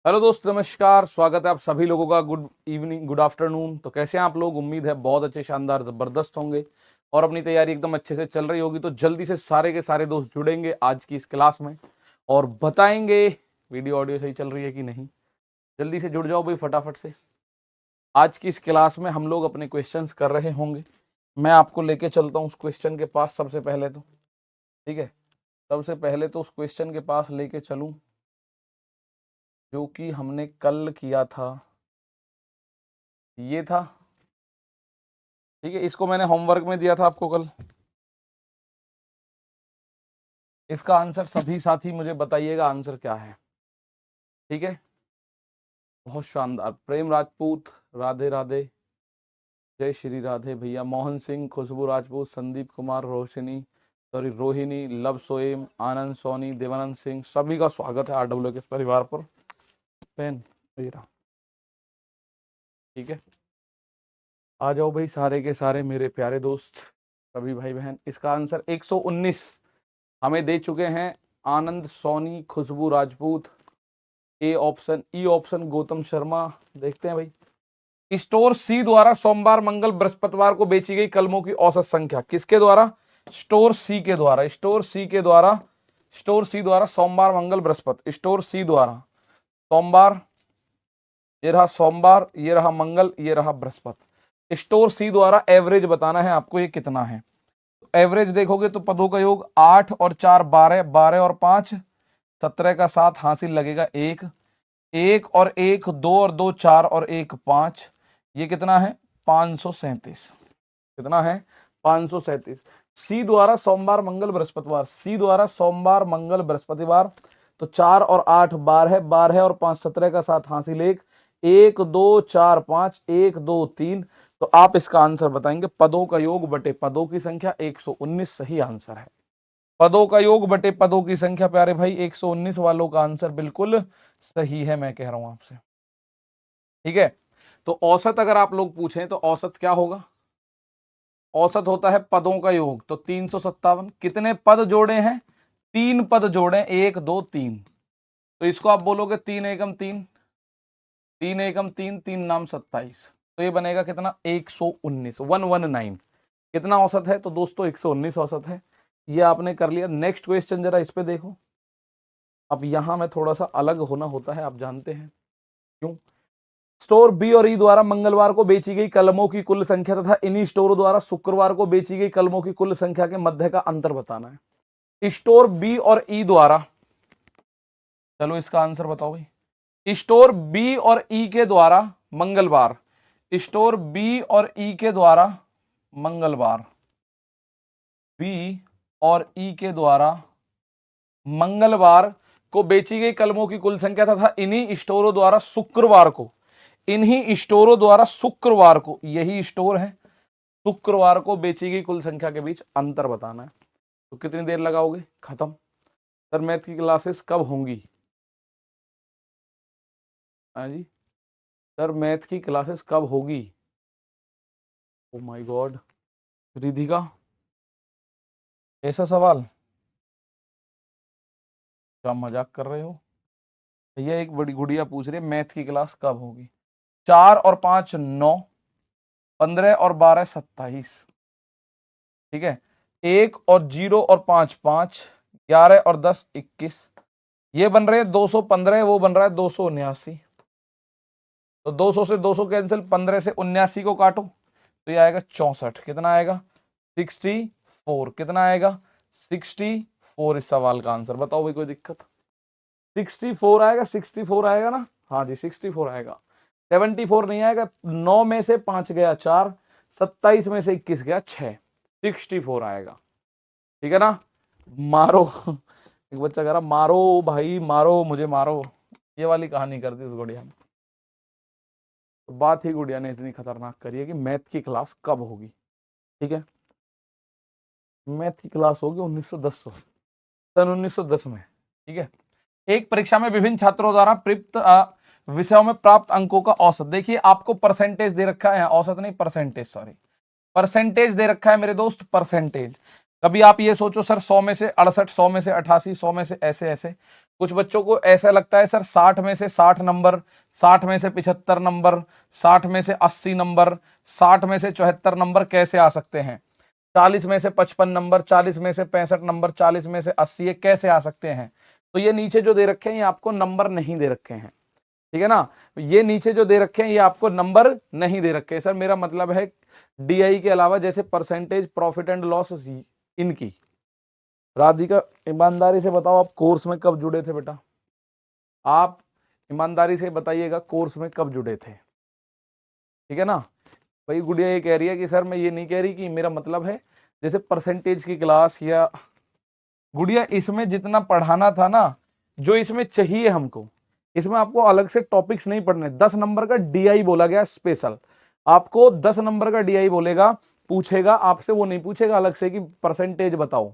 Hello दोस्त, नमस्कार। स्वागत है आप सभी लोगों का। Good evening, good afternoon. तो कैसे हैं आप लोग? उम्मीद है बहुत अच्छे, शानदार, जबरदस्त होंगे और अपनी तैयारी एकदम अच्छे से चल रही होगी। तो जल्दी से सारे के सारे दोस्त जुड़ेंगे आज की इस क्लास में और बताएंगे वीडियो ऑडियो सही चल रही है कि नहीं। जल्दी से जुड़ जाओ भाई, फटाफट से। आज की इस क्लास में हम लोग अपने क्वेश्चंस कर रहे होंगे। मैं आपको लेके चलता हूँ उस क्वेश्चन के पास सबसे पहले तो, ठीक है। सबसे पहले तो उस क्वेश्चन के पास लेके चलूँ जो कि हमने कल किया था। ये था, ठीक है। इसको मैंने होमवर्क में दिया था आपको कल। इसका आंसर सभी साथी मुझे बताइएगा, आंसर क्या है, ठीक है। बहुत शानदार। प्रेम राजपूत, राधे राधे, जय श्री राधे भैया। मोहन सिंह, खुशबू राजपूत, संदीप कुमार, रोहिणी, लव सोएम, आनंद सोनी, देवानंद सिंह, सभी का स्वागत है RWK इस परिवार पर। पेन मेरा, ठीक है। आ जाओ भाई सारे के सारे मेरे प्यारे दोस्त, सभी भाई बहन। इसका आंसर 119 हमें दे चुके हैं Anand Soni, Khushboo Rajput. A option, E option Gautam Sharma. देखते हैं भाई। स्टोर सी द्वारा सोमवार, मंगल, बृहस्पतिवार को बेची गई कलमों की औसत संख्या। किसके द्वारा? स्टोर सी के द्वारा। स्टोर सी के द्वारा, स्टोर सी द्वारा सोमवार, मंगल, बृहस्पति। स्टोर सी द्वारा सोमवार, ये रहा सोमवार, ये रहा मंगल, ये रहा बृहस्पति। स्टोर सी द्वारा एवरेज बताना है आपको, ये कितना है। एवरेज देखोगे तो पदों का योग 8 और 4 12, 12 और 5 17 का 7 हासिल लगेगा 1, 1 और 1 2 और 2 4 और 1 5। ये कितना है? 537। कितना है? 537। सी द्वारा सोमवार, मंगल, बृहस्पतिवार। सी द्वारा सोमवार, मंगल, बृहस्पतिवार। तो 4 और 8 12, 12 और 5 17 का 7 हासिल 1, 1 2 4 5, 1 2 3। तो आप इसका आंसर बताएंगे। पदों का योग बटे पदों की संख्या 119 सही आंसर है। पदों का योग बटे पदों की संख्या प्यारे भाई 119 वालों का आंसर बिल्कुल सही है, मैं कह रहा हूं आपसे, ठीक है। तो औसत अगर आप लोग पूछें तो औसत क्या होगा? औसत होता है पदों का योग। तो 357। कितने पद जोड़े हैं? 3 पद जोड़े, 1 2 3। तो इसको आप बोलोगे 3 एकम 3, 3 एकम 3, 3 नाम 27। तो ये बनेगा कितना? 119, 119। कितना औसत है? तो दोस्तों 119 औसत है। ये आपने कर लिया। नेक्स्ट क्वेश्चन जरा इस पे देखो। अब यहां में थोड़ा सा अलग होना होता है, आप जानते हैं क्यों। स्टोर बी और ई द्वारा मंगलवार को बेची गई कलमों की कुल संख्या तथा इन्हीं स्टोरों द्वारा शुक्रवार को बेची गई कलमों की कुल संख्या के मध्य का अंतर बताना है। स्टोर बी और ई द्वारा, चलो इसका आंसर बताओ भाई। स्टोर बी और ई के द्वारा मंगलवार, स्टोर बी और ई के द्वारा मंगलवार, बी और ई के द्वारा मंगलवार को बेची गई कलमों की कुल संख्या तथा इन्हीं स्टोरों द्वारा शुक्रवार को, इन्हीं स्टोरों द्वारा शुक्रवार को, यही स्टोर है, शुक्रवार को बेची गई कुल संख्या के बीच अंतर बताना है। तो कितनी देर लगाओगे? खत्म। सर मैथ की क्लासेस कब होंगी? हाँ जी सर, मैथ की क्लासेस कब होगी? ओ माय गॉड, रिधिका, ऐसा सवाल? क्या मजाक कर रहे हो भैया? एक बड़ी गुड़िया पूछ रही है मैथ की क्लास कब होगी। 4 और 5 9, 15 और 12 27, ठीक है। 1 और 0 और 5 5, 11 और 10 21। ये बन रहे हैं 215, वो बन रहा है 279। तो 200 से 200 कैंसिल, 15 से 79 को काटो तो ये आएगा 64। कितना आएगा? 64। कितना आएगा? 64 इस सवाल का आंसर। बताओ भाई, कोई दिक्कत? 64 आएगा, 64 आएगा ना? हाँ जी 64 आएगा। 74 नहीं आएगा। 9 में से 5 गया 4, 27 में से 21 गया 6, 64 आएगा, ठीक है ना? मारो एक बच्चा कह रहा मारो भाई मारो, मुझे मारो। ये वाली कहानी कर दी उस गुड़िया ने। तो बात ही गुड़िया ने इतनी खतरनाक करी है कि मैथ की क्लास कब होगी, ठीक है। मैथ की क्लास होगी 1910 सन 1910 में, ठीक है। एक परीक्षा में विभिन्न छात्रों द्वारा प्राप्त विषयों में प्राप्त अंकों का औसत। देखिए आपको परसेंटेज दे रखा है, औसत नहीं परसेंटेज, सॉरी, परसेंटेज दे रखा है मेरे दोस्त, परसेंटेज। कभी आप ये सोचो सर 100 में से 68, 100 में से 88, 100 में से ऐसे ऐसे। कुछ बच्चों को ऐसा लगता है सर 60 में से 60 नंबर, 60 में से 75 नंबर, 60 में से 80 नंबर, 60 में से 74 नंबर कैसे आ सकते हैं, 40 में से 55 नंबर, 40 में से 65 नंबर, 40 में से 80, ये कैसे आ सकते हैं। तो ये नीचे जो दे रखे हैं ये आपको नंबर नहीं दे रखे हैं, ठीक है ना। ये नीचे जो दे रखे हैं ये आपको नंबर नहीं दे रखे हैं। सर मेरा मतलब है डीआई के अलावा जैसे परसेंटेज, प्रॉफिट एंड लॉस, इनकी। राधिका ईमानदारी से बताओ आप कोर्स में कब जुड़े थे बेटा, आप ईमानदारी से बताइएगा कोर्स में कब जुड़े थे, ठीक है ना। भाई गुड़िया ये कह रही है कि सर मैं ये नहीं कह रही कि मेरा मतलब है जैसे परसेंटेज की क्लास, या गुड़िया इसमें जितना पढ़ाना था ना, जो इसमें चाहिए हमको, इसमें आपको अलग से टॉपिक्स नहीं पढ़ने। 10 नंबर का डीआई बोला गया स्पेशल, आपको 10 नंबर का डीआई बोलेगा, पूछेगा आपसे, वो नहीं पूछेगा अलग से कि परसेंटेज बताओ,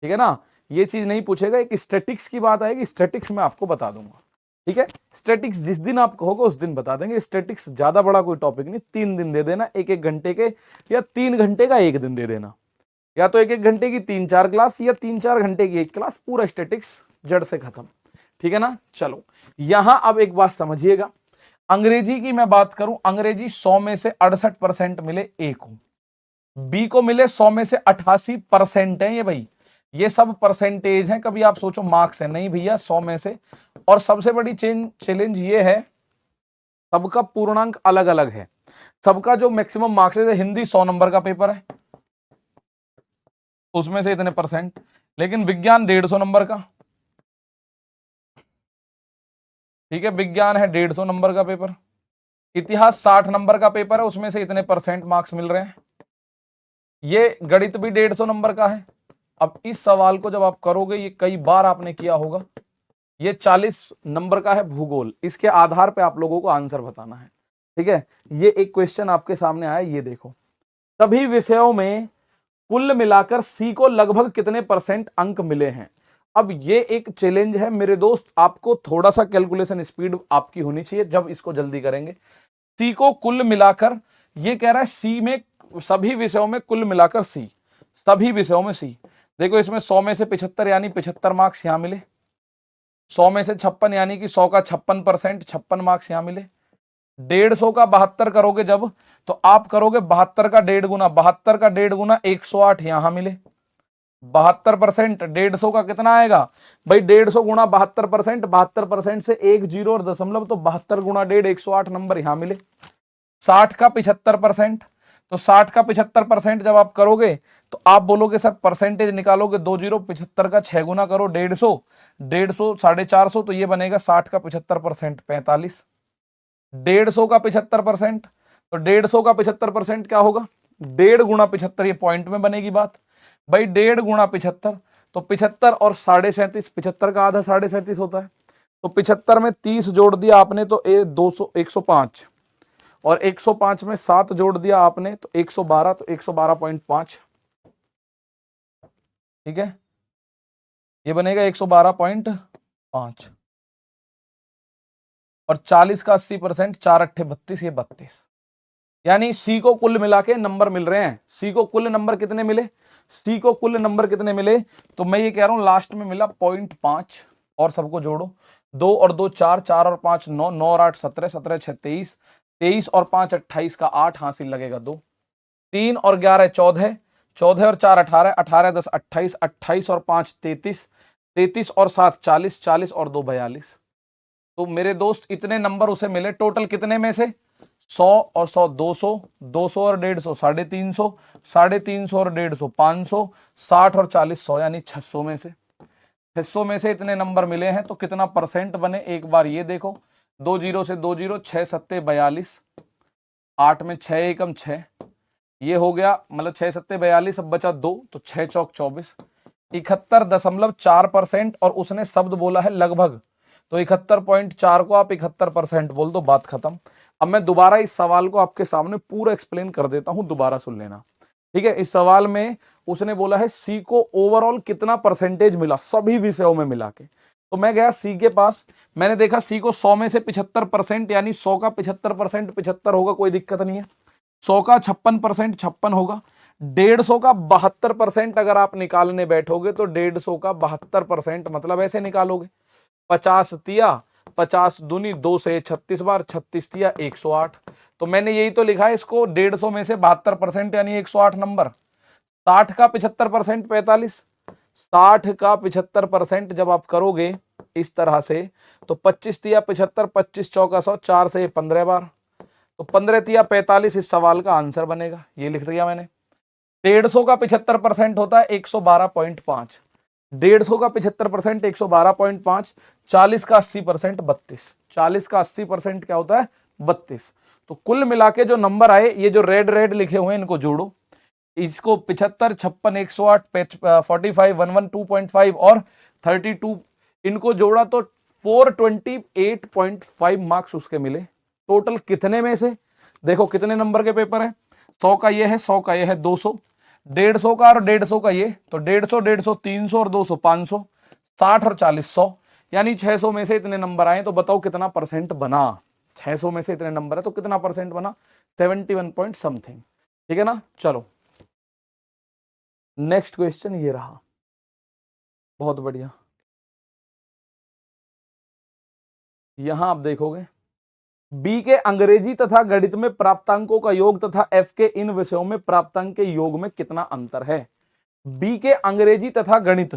ठीक है ना। ये चीज नहीं पूछेगा। एक स्टैटिक्स की बात आएगी, स्टैटिक्स में आपको बता दूंगा, ठीक है। स्टैटिक्स जिस दिन आप कहोगे उस दिन बता देंगे। स्टैटिक्स ज्यादा बड़ा कोई टॉपिक नहीं, 3 दिन दे देना, एक एक घंटे के, या 3 घंटे का एक दिन दे देना, या तो एक एक घंटे की 3-4 क्लास, या 3-4 घंटे की एक क्लास, पूरा स्टैटिक्स जड़ से खत्म, ठीक है ना। चलो यहां अब एक बात समझिएगा, अंग्रेजी की मैं बात करूं, अंग्रेजी 100 में से 68% मिले ए को, बी को मिले 100 में से 88% है। ये भाई ये सब परसेंटेज है। कभी आप सोचो मार्क्स है, नहीं भैया 100 में से। और सबसे बड़ी चैलेंज ये है, सबका पूर्णांक अलग अलग है, सबका जो मैक्सिमम मार्क्स है, हिंदी 100 नंबर का पेपर है, उसमें से इतने परसेंट, लेकिन विज्ञान 150 नंबर का, ठीक है, विज्ञान है 150 नंबर का पेपर, इतिहास 60 नंबर का पेपर है, उसमें से इतने परसेंट मार्क्स मिल रहे हैं, ये गणित भी 150 नंबर का है। अब इस सवाल को जब आप करोगे, ये कई बार आपने किया होगा, ये 40 नंबर का है भूगोल, इसके आधार पे आप लोगों को आंसर बताना है, ठीक है। ये एक क्वेश्चन आपके सामने आया, ये देखो, सभी विषयों में कुल मिलाकर सी को लगभग कितने परसेंट अंक मिले हैं। अब ये एक चैलेंज है मेरे दोस्त, आपको थोड़ा सा कैलकुलेशन स्पीड आपकी होनी चाहिए जब इसको जल्दी करेंगे। सी को कुल मिलाकर, ये कह रहा है सी में सभी विषयों में कुल मिलाकर सी, सभी विषयों में सी। देखो इसमें 100 में से 75 यानी 75 मार्क्स यहां मिले, 100 में से 56 यानी कि 100 का 56%, 56 मार्क्स यहां मिले। 150 का 72 करोगे जब, तो आप करोगे 72 का 1.5 गुना, 72 का 1.5 गुना 108 यहां मिले। 72%, 150 का कितना आएगा भाई, 150 गुना 72%, 72% से एक जीरो और दशमलव, तो 72 गुना 1.5, 108 नंबर यहां मिले। 60 का 75%, तो 60 का 75% जब आप करोगे तो आप बोलोगे सर परसेंटेज निकालोगे, 2 जीरो, 75 का 6 गुना करो 150, 150 450, तो ये बनेगा 60 का 75%, 45। 150 का 75%, तो 150 का 75% क्या होगा, 1.5 गुना 75, ये पॉइंट में बनेगी बात भाई, 1.5 गुना 75, तो 75 और 37.5, 75 का आधा 37.5 होता है, तो 75 में 30 जोड़ दिया आपने तो 200 105, और 105 में 7 जोड़ दिया आपने तो 112, तो 112.5, ठीक है, ये बनेगा 112.5। और 40 का 80%, 4 अट्ठे 32, ये 32। यानी सी को कुल मिला के नंबर मिल रहे हैं, सी को कुल नंबर कितने मिले, सी को कुल नंबर कितने मिले, तो मैं ये कह रहा हूं लास्ट में मिला 0.5, और सबको जोड़ो, 2 और 2 4, 4 और 5 9, 9 और 8 17, 17 6 23, 23 और 5 28 का 8 हासिल लगेगा 2, 3 और 11 14, 14 और 4 18, 18 10 28, 28 और 5 33, 33 और 7 40, 40 और 2 42। तो मेरे दोस्त इतने नंबर उसे मिले, टोटल कितने में से, 100 और 100 200, 200 और 150 350, 350 और 150 500, 60 और 40 100, यानी 600 में से, 600 में से इतने नंबर मिले हैं, तो कितना परसेंट बने एक बार ये देखो, 2 जीरो से 2 जीरो, 6 सत्ते 42, 8 में 6 एकम 6, ये हो गया, मतलब 6 सत्ते 42, अब बचा 2, तो 6 चौक 24, 71.4%, और उसने शब्द बोला है लगभग, तो 71.4 को आप 71% बोल दो, बात खत्म। अब मैं दोबारा इस सवाल को आपके सामने पूरा एक्सप्लेन कर देता हूं, दोबारा सुन लेना, ठीक है। इस सवाल में उसने बोला है सी को ओवरऑल कितना परसेंटेज मिला सभी विषयों में मिला के, तो मैं गया सी के पास, मैंने देखा सी को 100 में से 75%, यानी 100 का 75% 75 होगा, कोई दिक्कत नहीं है। 100 का 56% 56 होगा, 150 का 72% अगर आप निकालने बैठोगे तो 150 का 72% मतलब ऐसे निकालोगे 50 तिया 50 दूनी 2 से 36 बार 36 तिया 108। तो मैंने यही तो लिखा है इसको 150 में से 72% यानी 108 नंबर। 60 का 75% 45, 60 का 75% जब आप करोगे इस तरह से तो 25 तिया 75, 25 चौका 100, 4 से 15 बार, तो 15 तिया 45 इस सवाल का आंसर बनेगा। ये लिख दिया मैंने। 150 का 75% होता है 112.5, 150 का 75% 112.5, 40 का 80% 32, 40 का 80% क्या होता है 32। तो कुल मिला के जो नंबर आए, ये जो रेड रेड लिखे हुए हैं इनको जोड़ो, इसको 75, 56, 108, 45, 11, 2.5 और 32 इनको जोड़ा तो 428.5 मार्क्स उसके मिले। टोटल कितने में से, देखो कितने नंबर के पेपर है, 100 का ये है, 100 का ये है, 200, 150 का और 150 का ये, तो 150, 150, 300 और 200 500, 60 और 40 100, यानी 600 में से इतने नंबर आए। तो बताओ कितना परसेंट बना, 600 में से इतने नंबर है तो कितना परसेंट बना, 71 पॉइंट समथिंग। ठीक है ना। चलो नेक्स्ट क्वेश्चन ये रहा, बहुत बढ़िया। यहां आप देखोगे बी के अंग्रेजी तथा गणित में प्राप्तांकों का योग तथा एफ के इन विषयों में प्राप्तांक के योग में कितना अंतर है। बी के अंग्रेजी तथा गणित,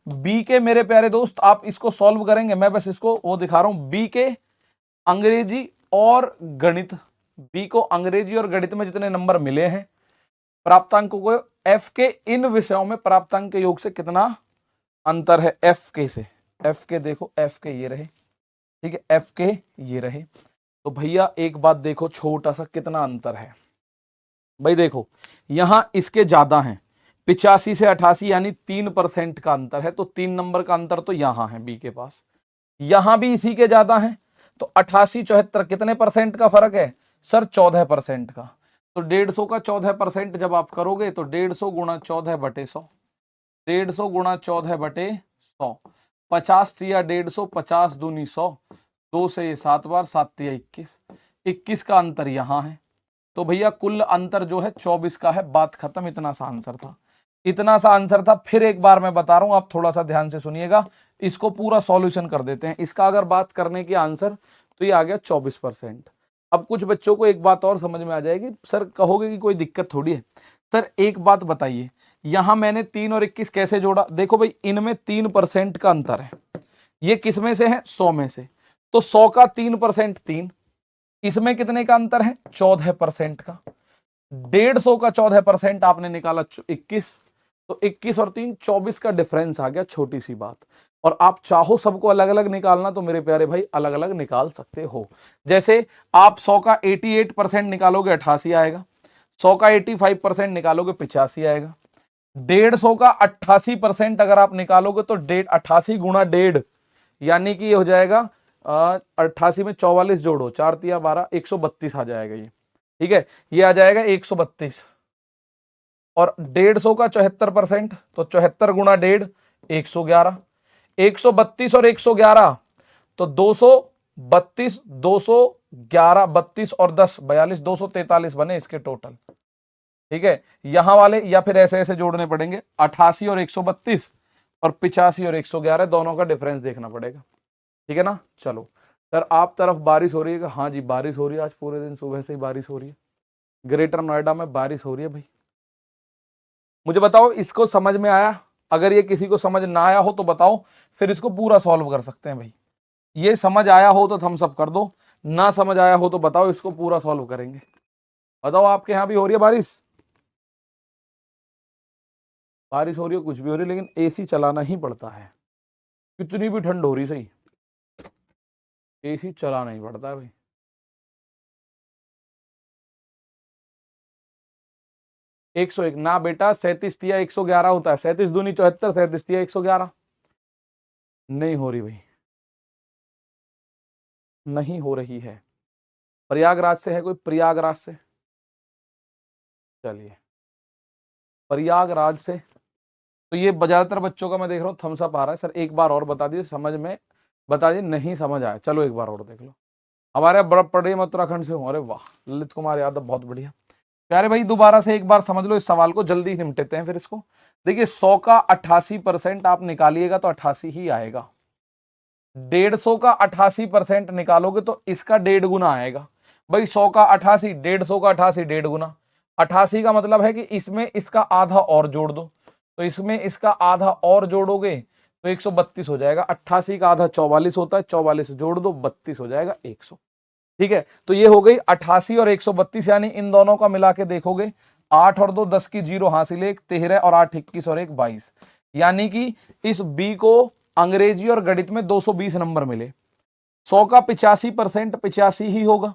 बी के मेरे प्यारे दोस्त आप इसको सॉल्व करेंगे, मैं बस इसको वो दिखा रहा हूं। बी के अंग्रेजी और गणित, बी को अंग्रेजी और गणित में जितने नंबर मिले हैं प्राप्तांकों को, एफ के इन विषयों में प्राप्तांक के योग से कितना अंतर है एफ के से। एफ के देखो, एफ के ये रहे, ठीक है, एफ के ये रहे। तो भैया एक बात देखो, छोटा सा कितना अंतर है भाई। देखो यहां इसके ज्यादा हैं, 85 से 88 यानी 3% का अंतर है। तो 3 नंबर का अंतर तो यहां है बी के पास, यहां भी इसी के ज्यादा है। तो 88 74 कितने परसेंट का फर्क है सर, 14% का। तो 150 का 14% जब आप करोगे तो 150 गुणा 14 बटे 100, 150 गुणा 14 बटे 100, 50 तिया 150, 50 दूनी 100, 2 से ये 7 बार, 7 तिया 21, 21 का अंतर यहां है। तो भैया कुल अंतर जो है 24 का है, बात खत्म। इतना सा आंसर था, इतना सा आंसर था। फिर एक बार मैं बता रहा हूं, आप थोड़ा सा ध्यान से सुनिएगा, इसको पूरा सॉल्यूशन कर देते हैं। इसका अगर बात करने की आंसर तो ये आ गया 24%। अब कुछ बच्चों को एक बात और समझ में आ जाएगी, सर कहोगे कि कोई दिक्कत थोड़ी है। सर एक बात बताइए, यहां मैंने 3 और 21 कैसे जोड़ा, देखो भाई इनमें 3% का अंतर है। ये किस में से है, 100 में से, तो 100 का 3% 3, इसमें कितने का अंतर है 14% का। 150 का 14% आपने निकाला 21, तो 21 और 3 24 का डिफरेंस आ गया, छोटी सी बात। और आप चाहो सबको अलग अलग निकालना तो मेरे प्यारे भाई अलग अलग निकाल सकते हो। जैसे आप 100 का 88% निकालोगे 88 आएगा, 100 का 85% निकालोगे 85 आएगा, 150 का 88% अगर आप निकालोगे तो 88 गुणा 1.5 यानी कि ये हो जाएगा 88 में 44 जोड़ो, 4 तिया 12, 132 आ जाएगा ये। ठीक है, ये आ जाएगा 132। और 150 का 74%, तो 74 गुणा 1.5 111, 132 और 111 तो 232, 211, 32 और 10 42, 243 बने इसके टोटल। ठीक है, यहां वाले या फिर ऐसे ऐसे जोड़ने पड़ेंगे, 88 और 132 और 85 और 111, दोनों का डिफरेंस देखना पड़ेगा। ठीक है ना। चलो सर, आप तरफ बारिश हो रही है? हाँ जी बारिश हो रही है, आज पूरे दिन सुबह से ही बारिश हो रही है, ग्रेटर नोएडा में बारिश हो रही है भाई। मुझे बताओ इसको समझ में आया? अगर ये किसी को समझ ना आया हो तो बताओ, फिर इसको पूरा सॉल्व कर सकते हैं भाई। ये समझ आया हो तो थम्स अप कर दो, ना समझ आया हो तो बताओ, इसको पूरा सॉल्व करेंगे। बताओ आपके यहां भी हो रही है बारिश? बारिश हो रही है, कुछ भी हो रही है, लेकिन एसी चलाना ही पड़ता है, कितनी भी ठंड हो रही सही, एसी चलाना ही पड़ता है भाई। 101 ना बेटा, 37 तिया 111 होता है, 37 दूनी 74, 37 तिया 111। नहीं हो रही भाई, नहीं हो रही है। प्रयागराज से है कोई? प्रयागराज से, चलिए प्रयागराज से। तो ये ज्यादातर बच्चों का मैं देख रहा हूँ थम्स अप आ रहा है। सर एक बार और बता दीजिए, समझ में बता दीजिए, नहीं समझ आया। चलो एक बार और देख लो। हमारे बड़ा पड़े मैं उत्तराखंड से हूँ, अरे वाह, ललित कुमार यादव बहुत बढ़िया। प्यारे भाई दोबारा से एक बार समझ लो इस सवाल को, जल्दी निपटते हैं फिर इसको। देखिए 100 का 88% आप निकालिएगा तो 88 ही आएगा। 150 का 88% निकालोगे तो इसका 1.5 गुना आएगा। भाई 100 का 88, 150 का 88, 1.5 गुना। 88 का मतलब है कि इसमें इसका आधा और जोड़ दो, तो इसमें इसका आधा और जोड़ोगे तो 132 हो जाएगा। 88 का आधा 44 होता है, 44 जोड़ दो 32 हो जाएगा 100। ठीक है, तो ये हो गई 88 और 132, यानी इन दोनों का मिला के देखोगे 8 और 2 10 की 0 हासिल, 1 13 और 8 21 और 1 22, यानी कि इस बी को अंग्रेजी और गणित में 220 नंबर मिले। 100 का 85% 85 ही होगा,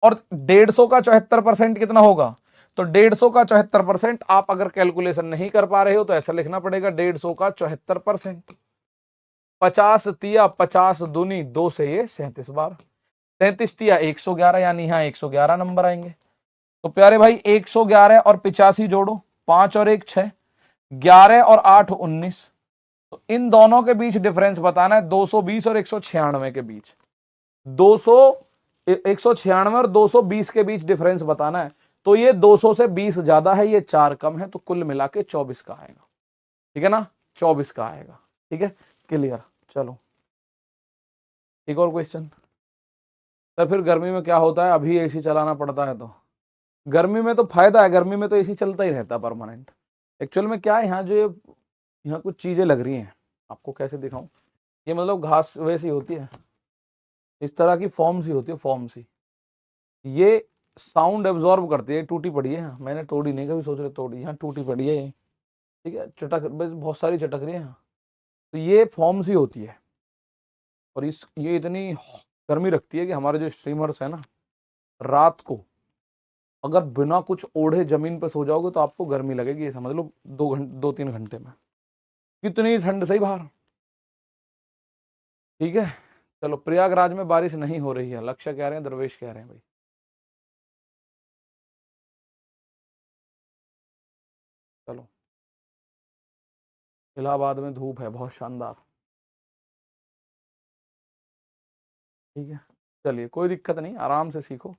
और 150 का 74% कितना होगा, तो 150 का 74% आप अगर कैलकुलेशन नहीं कर पा रहे हो तो ऐसा लिखना पड़ेगा 150 का 74%। 50 तिया 50 दूनी 2 से ये 37 बार, 33 तिया 111, यानी यहाँ 111 नंबर आएंगे। तो प्यारे भाई 111 और 85 जोड़ो, 5 और 1 6, 11 और 8 19, तो इन दोनों के बीच डिफरेंस बताना है 220 और 196 के बीच। 196 और 220 के बीच डिफरेंस बताना है, तो ये 200 से 20 ज्यादा है, ये 4 कम है, तो कुल मिला के 24 का आएगा। ठीक है ना, 24 का आएगा। ठीक है, क्लियर। चलो एक और क्वेश्चन। सर फिर गर्मी में क्या होता है, अभी एसी चलाना पड़ता है तो? गर्मी में तो फायदा है, गर्मी में तो एसी चलता ही रहता है परमानेंट। एक्चुअल में क्या है, यहाँ जो यहाँ कुछ चीजें लग रही हैं, आपको कैसे दिखाऊं, ये मतलब घास वैसी होती है, इस तरह की फॉर्म सी होती है, फॉर्म सी, ये साउंड एब्जॉर्ब करती है। टूटी पड़ी है, मैंने तोड़ी नहीं, कभी सोच रहे तोड़ी, यहाँ टूटी पड़ी है ये। ठीक है, चटक बहुत सारी चटक रही है यहाँ, तो ये फॉर्म सी होती है, और ये इतनी गर्मी रखती है कि हमारे जो स्ट्रीमर्स है ना, रात को अगर बिना कुछ ओढ़े जमीन पर सो जाओगे तो आपको गर्मी लगेगी, ये समझ लो 2-3 घंटे में, कितनी ठंड सही बाहर। ठीक है, चलो प्रयागराज में बारिश नहीं हो रही है, लक्ष्य कह रहे हैं, दरवेश कह रहे हैं भाई। चलो इलाहाबाद में धूप है बहुत शानदार। ठीक है, चलिए कोई दिक्कत नहीं, आराम से सीखो।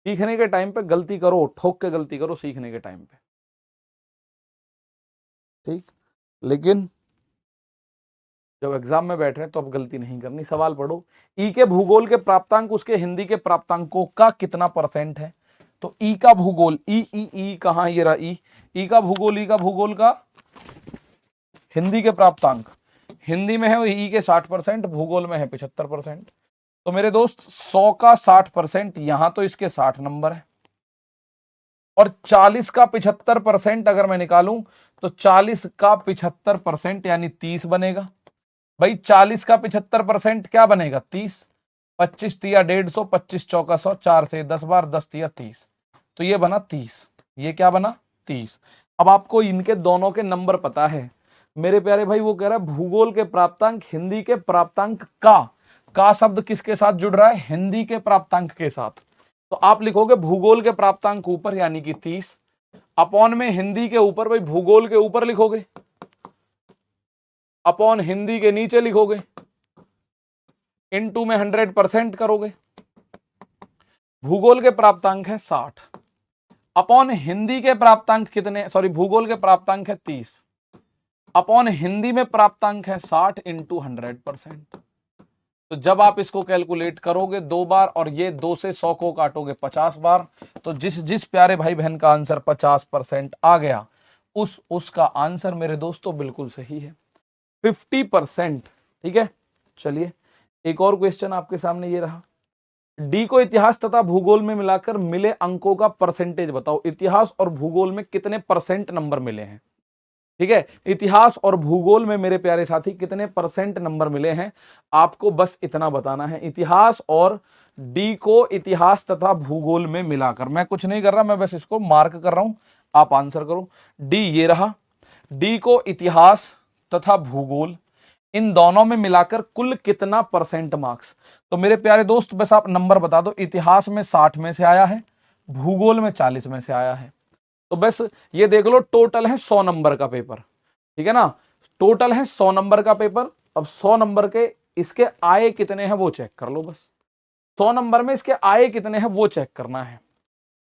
सीखने के टाइम पे गलती करो, ठोक के गलती करो सीखने के टाइम पे। ठीक, लेकिन जब एग्जाम में बैठ रहे हैं तो अब गलती नहीं करनी। सवाल पढ़ो, ई के भूगोल के प्राप्तांक उसके हिंदी के प्राप्तांकों का कितना % है? तो ई का भूगोल, ई कहां, ये रहा ई का भूगोल, ई का भूगोल का हिंदी के प्राप्तांक, हिंदी में है ई के 60%, भूगोल में है 75%। तो मेरे दोस्त 100 का 60%, यहां तो इसके 60 नंबर है, और 40 का 75% अगर मैं निकालूं तो 40 का 75% यानी 30 बनेगा। भाई 40 का 75% क्या बनेगा, 30। 25 तिया 150, 25 चौका 100, 4 से 10 बार, 10 तिया 30, तो ये बना 30। ये क्या बना, 30। अब आपको इनके दोनों के नंबर पता है मेरे प्यारे भाई। वो कह रहा है भूगोल के प्राप्तांक हिंदी के प्राप्तांक का शब्द किसके साथ जुड़ रहा है, हिंदी के प्राप्तांक के साथ। तो आप लिखोगे भूगोल के प्राप्तांक ऊपर यानी कि 30, अपॉन में हिंदी के ऊपर, भाई भूगोल के ऊपर लिखोगे, अपॉन हिंदी के नीचे लिखोगे, इनटू में 100% करोगे। भूगोल के प्राप्तांक है 60, अपॉन हिंदी के प्राप्तांक कितने, सॉरी भूगोल के प्राप्तांक है 30, अपॉन हिंदी में प्राप्तांक है 60 इंटू 100%। तो जब आप इसको कैलकुलेट करोगे 2 बार, और ये 2 से 100 को काटोगे 50 बार, तो जिस प्यारे भाई बहन का आंसर 50% आ गया, उसका आंसर मेरे दोस्तों बिल्कुल सही है, 50%। ठीक है, चलिए एक और क्वेश्चन आपके सामने ये रहा। डी को इतिहास तथा भूगोल में मिलाकर मिले अंकों का परसेंटेज बताओ। इतिहास और भूगोल में कितने % नंबर मिले हैं? ठीक है, इतिहास और भूगोल में मेरे प्यारे साथी कितने % नंबर मिले हैं, आपको बस इतना बताना है। इतिहास और डी को इतिहास तथा भूगोल में मिलाकर, मैं कुछ नहीं कर रहा, मैं बस इसको मार्क कर रहा हूं, आप आंसर करो। डी ये रहा, डी को इतिहास तथा भूगोल इन दोनों में मिलाकर कुल कितना % मार्क्स। तो मेरे प्यारे दोस्त बस आप नंबर बता दो, इतिहास में 60 में से आया है, भूगोल में 40 में से आया है, तो बस ये देख लो टोटल है 100 नंबर का पेपर। ठीक है ना, टोटल है 100 नंबर का पेपर। अब 100 नंबर के इसके आए कितने हैं वो चेक कर लो, बस 100 नंबर में इसके आए कितने हैं वो चेक करना है।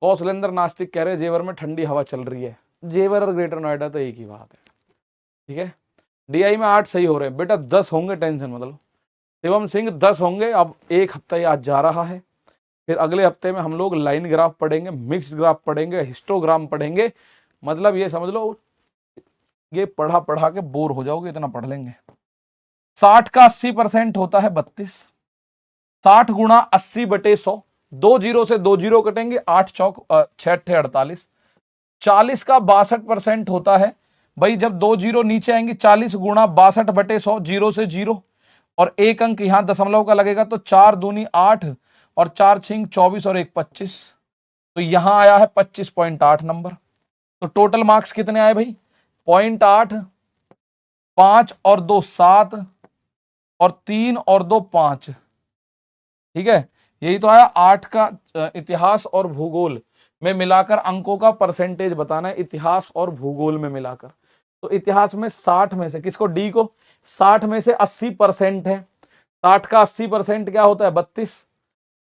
कौशलेंद्र नास्तिक कह रहे जेवर में ठंडी हवा चल रही है। जेवर और ग्रेटर नोएडा तो एक ही बात है, ठीक है। डीआई में 8 सही हो रहे हैं बेटा, 10 होंगे, टेंशन मतलब। शिवम सिंह 10 होंगे। अब एक हफ्ता ये आज जा रहा है, फिर अगले हफ्ते में हम लोग लाइन ग्राफ पढ़ेंगे, मिक्स्ड ग्राफ पढ़ेंगे, हिस्टोग्राम पढ़ेंगे। मतलब ये समझ लो, ये पढ़ा पढ़ा के बोर हो जाओगे, इतना पढ़ लेंगे। 60 का 80% होता है 32। 60 गुणा 80/100, 2 जीरो से 2 जीरो कटेंगे, 8 चौक 6 48। 40 का 62% होता है भाई, जब 2 जीरो नीचे आएंगे, 40 गुणा 62/100, जीरो से जीरो, और एक अंक यहां दशमलव का लगेगा, तो 4 दूनी 8 और 4 छिंग 24 और 1 25। तो यहां आया है 25.8 नंबर। तो टोटल मार्क्स कितने आए भाई? 0.8, 5 और 2 7, और 3 और 2 5, ठीक है। यही तो आया। 8 का इतिहास और भूगोल में मिलाकर अंकों का परसेंटेज बताना है, इतिहास और भूगोल में मिलाकर। तो इतिहास में 60 में से किसको, डी को, 60 में से 80% है। 60 का 80% क्या होता है? 32।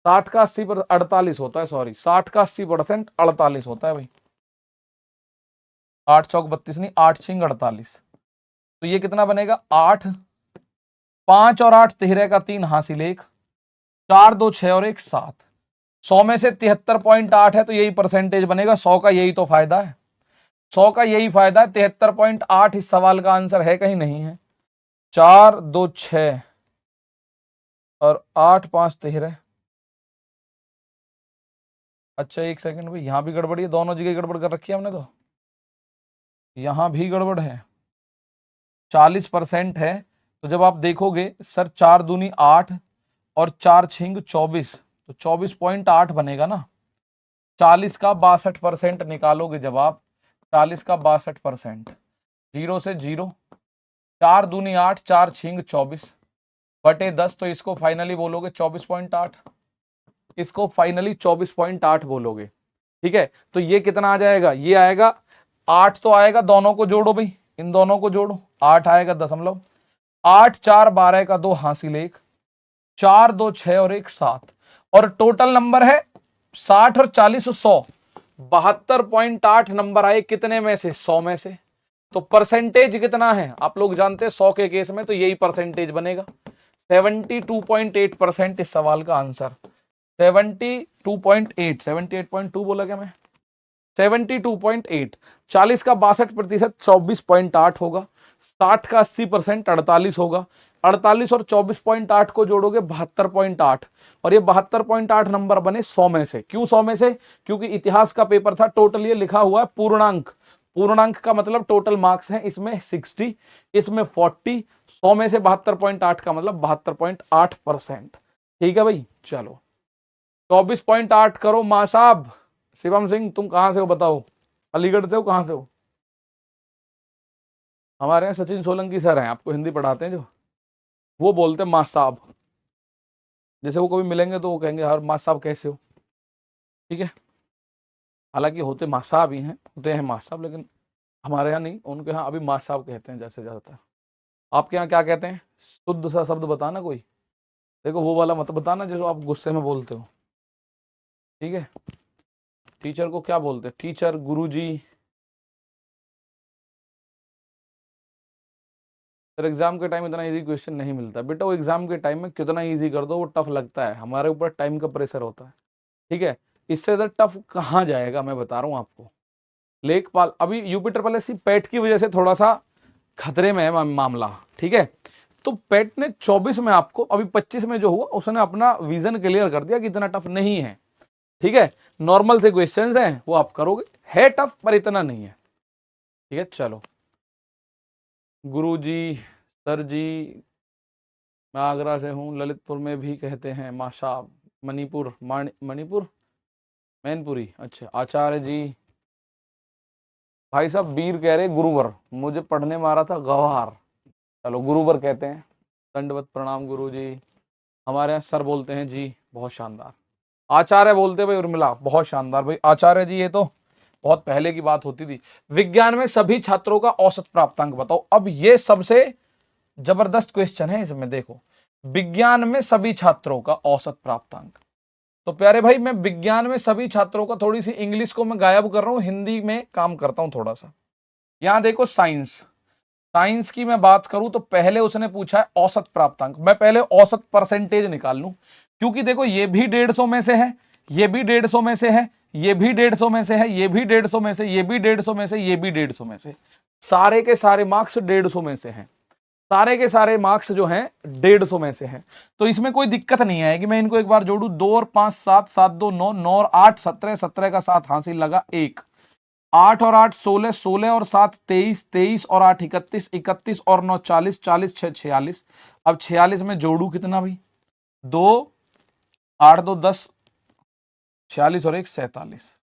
60 का 80% 48 होता है, सॉरी, 60 का 80% 48 होता है भाई। 8 चौक 32 नहीं, 8 छिंग 48। तो ये कितना बनेगा? 8, 5 और 8 13 का 3 हासिल 1, 4 2 6 और 1 7। 100 में से 73.8 है, तो यही परसेंटेज बनेगा। 100 का यही तो फायदा है, 100 का यही फायदा है। 73.8 इस सवाल का आंसर है, कहीं नहीं है। 4 2 6 और 8 5 13। अच्छा एक सेकंड भाई, यहां भी गड़बड़ी है, दोनों जगह गड़बड़ कर रखी है हमने तो। यहां भी गड़बड़ है, 40% है। तो जब आप देखोगे सर, 4 दूनी 8 और 4 छिंग 24, तो 24.8 बनेगा ना। 40 का 62% निकालोगे जब आप, 40 का 62%, जीरो से जीरो, 4 दूनी 8, 4 छिंग 24 बटे 10, तो इसको फाइनली बोलोगे 24.8, इसको फाइनली 24.8 बोलोगे, ठीक है। तो ये कितना आ जाएगा? ये आएगा 8, तो आएगा, दोनों को जोड़ो भाई, इन दोनों को जोड़ो, 8 आएगा दशमलव, 8 4 12 का 2 हासिल 1, 4 2 6 और 1 7, और टोटल नंबर है 60 और 40 और 100, 72.8 नंबर आए। कितने में से? 100 में से। तो परसेंटेज कितना है आप लोग जानते हैं 100 के केस में, तो यही परसेंटेज बनेगा, 72.8% इस सवाल का आंसर। 72.8, 78.2 बोला क्या मैं? 72.8। 40 का 62% 24.8 होगा, 60 का 80% 48 होगा, 48 और 24.8 को जोड़ोगे 72.8, और ये 72.8 नंबर बने 100 में से। क्यों 100 में से? क्योंकि इतिहास का पेपर था, टोटल ये लिखा हुआ है पूर्णांक, पूर्णांक का मतलब टोटल मार्क्स हैं, इसमें 60, इसमें 40, 100 में से 72.8 का मतलब 72.8%, ठीक है भाई। चलो 24.8 करो मां साहब। शिवम सिंह तुम कहां से हो बताओ? अलीगढ़ से हो, कहां से हो? हमारे यहाँ सचिन सोलंकी सर हैं, आपको हिंदी पढ़ाते हैं जो, वो बोलते हैं मां साहब। जैसे वो कभी मिलेंगे तो वो कहेंगे यार मां साहब कैसे हो, ठीक है। हालांकि होते मां साहब ही हैं, होते हैं मां साहब, लेकिन हमारे यहाँ नहीं, उनके यहाँ अभी मां साहब कहते हैं जैसे ज्यादातर। आपके यहाँ क्या कहते हैं? शुद्ध सा शब्द बताना कोई, देखो वो वाला मत बताना जो आप गुस्से में बोलते हो, ठीक है। टीचर को क्या बोलते हैं? टीचर, गुरुजी। सर एग्जाम के टाइम इतना इजी क्वेश्चन नहीं मिलता बेटा, वो एग्जाम के टाइम में कितना इजी कर दो वो टफ लगता है, हमारे ऊपर टाइम का प्रेशर होता है, ठीक है। इससे ज्यादा टफ कहाँ जाएगा, मैं बता रहा हूँ आपको। लेखपाल अभी यूपी ट्रिपल एस सी पेट की वजह से थोड़ा सा खतरे में है मामला, ठीक है। तो पेट ने 24 में आपको, अभी 25 में जो हुआ उसने अपना विजन क्लियर कर दिया कि इतना टफ नहीं है, ठीक है। नॉर्मल से क्वेश्चंस हैं वो आप करोगे, है टफ पर इतना नहीं है, ठीक है। चलो गुरुजी, सर जी, मैं आगरा से हूँ, ललितपुर में भी कहते हैं माँ साहब, मणिपुर, मणिपुर मैनपुरी, अच्छा आचार्य जी। भाई साहब वीर कह रहे गुरुवर, मुझे पढ़ने में आ रहा था गवार, चलो गुरुवर कहते हैं। दंडवत प्रणाम गुरु जी। हमारे यहाँ सर बोलते हैं जी, बहुत शानदार। आचार्य बोलते भाई उर्मिला, बहुत शानदार भाई आचार्य जी, ये तो बहुत पहले की बात होती थी। विज्ञान में सभी छात्रों का औसत प्राप्तांक बताओ। अब ये सबसे जबरदस्त क्वेश्चन है इसमें, देखो विज्ञान में सभी छात्रों का औसत प्राप्तांक, तो प्यारे भाई, मैं विज्ञान में सभी छात्रों का थोड़ी सी इंग्लिश को मैं गायब कर रहा हूं, हिंदी में काम करता हूं थोड़ा सा। यहां देखो साइंस, साइंस की मैं बात करूं तो पहले उसने पूछा है औसत प्राप्तांक। मैं पहले औसत परसेंटेज निकाल लूं, क्योंकि देखो ये भी 150 में से है, ये भी 150 में से है, ये भी 150 में से है, ये भी 150 में से, ये भी 150 में से, ये भी 150 में से, सारे के सारे मार्क्स 150 में से हैं। सारे के सारे मार्क्स जो हैं 150 में से हैं। तो इसमें कोई दिक्कत नहीं आएगी। मैं इनको एक बार जोड़ू, 2 और 5 7, 7 2 9, 9 और 8 17, 17 का 7 हासिल लगा 1, 8 और 8 16, 16 और 7 23, 23 और 8 31, 31 और 9 40, 40 6 46। अब 46 में जोड़ू कितना भाई, 2 8 2 10, 46 और 1 47,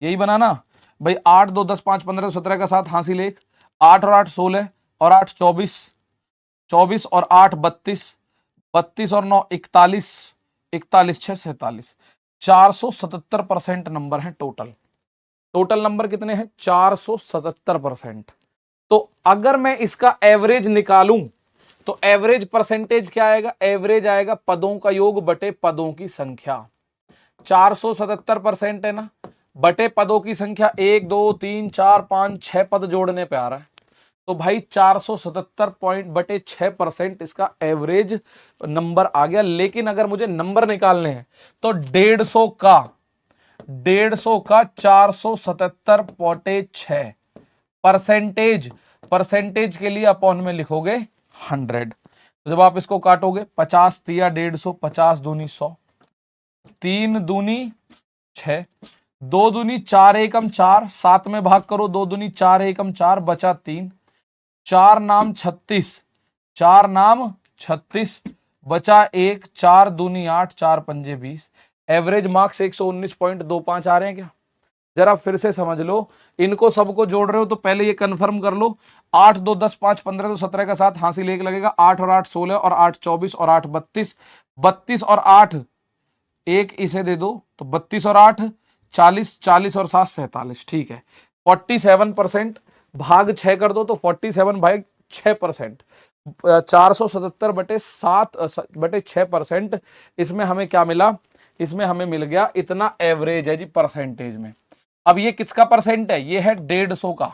यही बना ना भाई। 8 2 10 5 15 17 का 7 हासिल 1, 8 और 8 16 और 8 24, 24 और 8 32, 32 और 9 41, 41 6 47, 477% नंबर है टोटल। टोटल नंबर कितने हैं, 477%। तो अगर मैं इसका एवरेज निकालूं तो एवरेज परसेंटेज क्या आएगा, एवरेज आएगा पदों का योग बटे पदों की संख्या। 477% है ना, बटे पदों की संख्या 1 2 3 4 5 6 पद जोड़ने पे आ रहा है। तो भाई 477 पॉइंट बटे 6% इसका एवरेज नंबर आ गया। लेकिन अगर मुझे नंबर निकालने हैं तो 150 का 477 बटे 6 परसेंटेज, परसेंटेज के लिए अपॉन में लिखोगे 100। तो जब आप इसको काटोगे, 50 तिया 150, 50 दूनी 100, 3 दूनी 6, 2 दूनी 4 एकम 4, 7 में भाग करो, 2 दूनी 4 एकम 4, बचा 3, 4 नाम 36, 4 नाम 36, बचा 1, 4 दूनी 8, 4 पंजे 20। एवरेज मार्क्स 119.25 आ रहे हैं क्या, जरा फिर से समझ लो। इनको सबको जोड़ रहे हो तो पहले ये कंफर्म कर लो। 8 2 10 5 15 तो 17 का 7 हासिल 1 लगेगा, 8 और 8 16 और 8 24 और 8 32, 32 और 8 1 इसे दे दो तो 32 और 8 40, 40 और 7 47, ठीक है। 47% भाग 6 कर दो तो 47 भाग 6%, 477 बटे 7 बटे 6%। इसमें हमें क्या मिला, इसमें हमें मिल गया इतना एवरेज है जी परसेंटेज में। अब ये किसका परसेंट है, ये है 150 का।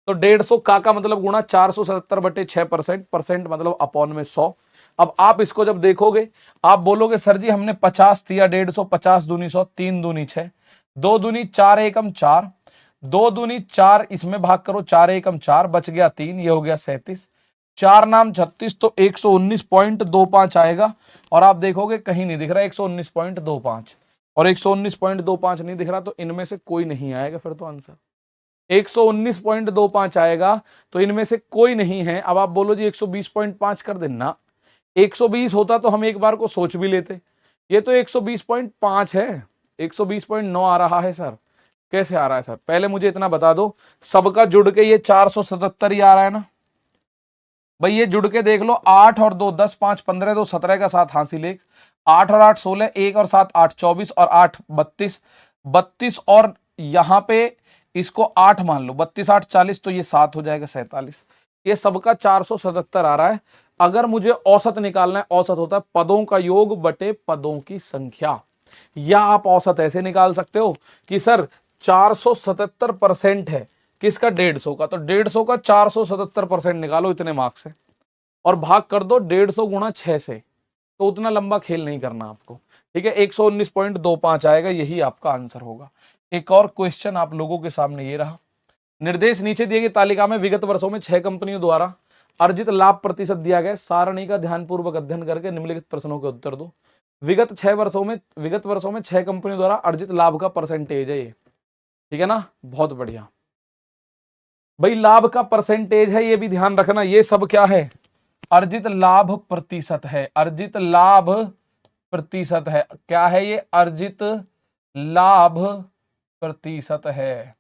तो 150 का मतलब गुणा 477 बटे 6%, परसेंट मतलब अपॉन में 100। अब आप इसको जब देखोगे, आप बोलोगे सर जी हमने 50 दिया 150, 50 दूनी 100, 3 दूनी 6, 2 दूनी 4 एकम 4, 2 दूनी 4, इसमें भाग करो 4 एकम 4, बच गया 3, ये हो गया 37, 4 नाम 36, तो 119.25 आएगा। और आप देखोगे कहीं नहीं दिख रहा 119.25, और 119.25 नहीं दिख रहा तो इनमें से कोई नहीं आएगा फिर तो आंसर 119.25 आएगा। तो इनमें से कोई नहीं है। अब आप बोलो जी 120.5 कर देना, 120 होता तो हम एक बार को सोच भी लेते। ये तो 120.5 है, 120.9 आ रहा है सर। कैसे आ रहा है सर, पहले मुझे इतना बता दो, सबका जुड़ के ये 477 ही आ रहा है ना भाई। ये जुड़ के देख लो, 8 और 2 10, 5 15 2 17 का 7 हासिल 1, 8 और 8 16, 1 और 7 8 24 और 8 32, 32 और यहां पे इसको 8 मान लो, 32 8 40, तो ये 7 हो जाएगा 47। ये सबका 477 आ रहा है। अगर मुझे औसत निकालना है, औसत होता है पदों का योग बटे पदों की संख्या। या आप औसत ऐसे निकाल सकते हो कि सर 477% है किसका, 150 का, तो 150 का 477% निकालो इतने मार्क्स से, और भाग कर दो 150 गुणा 6 से। तो उतना लंबा खेल नहीं करना आपको, ठीक है। 119.25 आएगा, यही आपका आंसर होगा। एक और क्वेश्चन आप लोगों के सामने ये रहा। निर्देश नीचे दिए गई तालिका में विगत वर्षों में 6 कंपनियों द्वारा अर्जित लाभ प्रतिशत दिया गया, सारणी का ध्यानपूर्वक अध्ययन करके निम्नलिखित प्रश्नों के उत्तर दो। विगत वर्षों में 6 कंपनियों द्वारा अर्जित लाभ का परसेंटेज है ये, ठीक है ना, बहुत बढ़िया भाई। लाभ का परसेंटेज है, ये भी ध्यान रखना। ये सब क्या है, अर्जित लाभ प्रतिशत है, अर्जित लाभ प्रतिशत है। क्या है ये, अर्जित लाभ प्रतिशत है,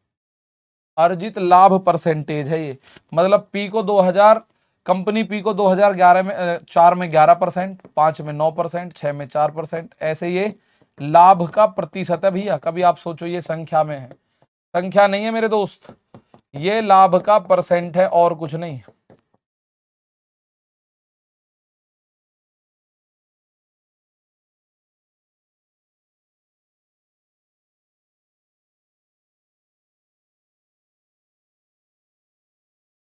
अर्जित लाभ परसेंटेज है ये। मतलब पी को 2000, कंपनी पी को 2011 में 4 में 11%, 5 में 9%, 6 में 4%, ऐसे ये लाभ का प्रतिशत है भैया। कभी आप सोचो ये संख्या में है, संख्या नहीं है मेरे दोस्त, ये लाभ का परसेंट है और कुछ नहीं।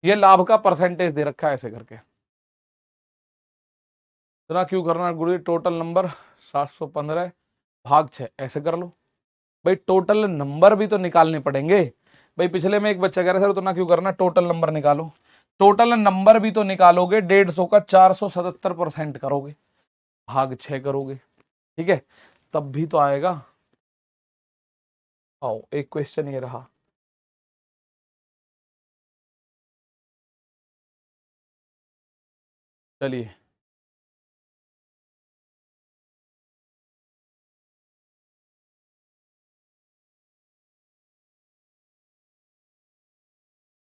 ये लाभ का परसेंटेज दे रखा है ऐसे करके। इतना क्यों करना गुरु, टोटल नंबर 715 भाग 6 ऐसे कर लो भाई। टोटल नंबर भी तो निकालने पड़ेंगे भाई। पिछले में एक बच्चा कह रहा सर उतना क्यों करना, टोटल नंबर निकालो। टोटल नंबर भी तो निकालोगे, 150 का 477% करोगे, भाग 6 करोगे, ठीक है, तब भी तो आएगा। आओ एक क्वेश्चन ये रहा, चलिए